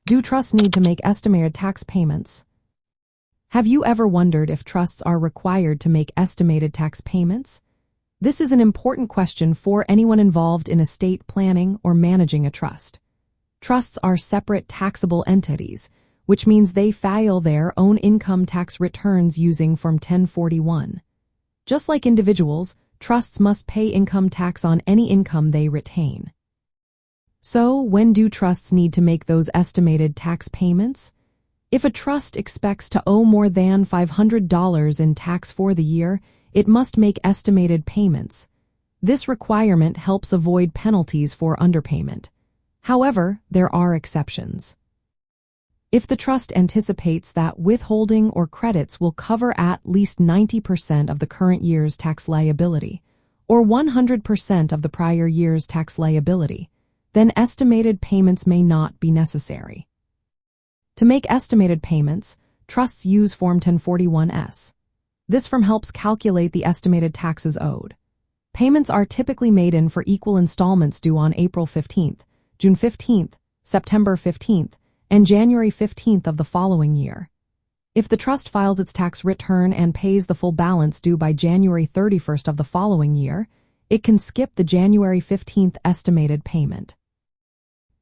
Do trusts need to make estimated tax payments? Have you ever wondered if trusts are required to make estimated tax payments? This is an important question for anyone involved in estate planning or managing a trust. Trusts are separate taxable entities, which means they file their own income tax returns using Form 1041. Just like individuals, trusts must pay income tax on any income they retain. So, when do trusts need to make those estimated tax payments? If a trust expects to owe more than $500 in tax for the year, it must make estimated payments. This requirement helps avoid penalties for underpayment. However, there are exceptions. If the trust anticipates that withholding or credits will cover at least 90% of the current year's tax liability, or 100% of the prior year's tax liability, then estimated payments may not be necessary. To make estimated payments, trusts use Form 1041-S. This form helps calculate the estimated taxes owed. Payments are typically made in for equal installments due on April 15th, June 15th, September 15th, and January 15th of the following year. If the trust files its tax return and pays the full balance due by January 31st of the following year, it can skip the January 15th estimated payment.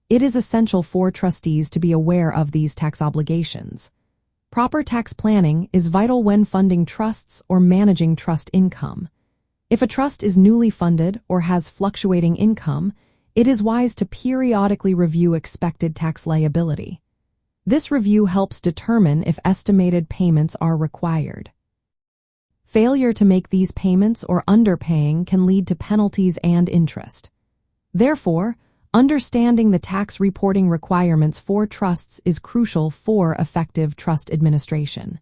It is essential for trustees to be aware of these tax obligations. Proper tax planning is vital when funding trusts or managing trust income. If a trust is newly funded or has fluctuating income, it is wise to periodically review expected tax liability. This review helps determine if estimated payments are required. Failure to make these payments or underpaying can lead to penalties and interest. Therefore, understanding the tax reporting requirements for trusts is crucial for effective trust administration.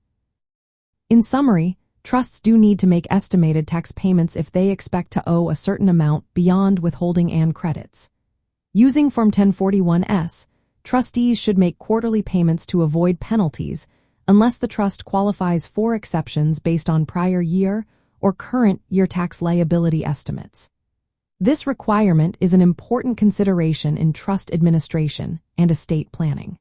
In summary, trusts do need to make estimated tax payments if they expect to owe a certain amount beyond withholding and credits. Using Form 1041-S, trustees should make quarterly payments to avoid penalties unless the trust qualifies for exceptions based on prior year or current year tax liability estimates. This requirement is an important consideration in trust administration and estate planning.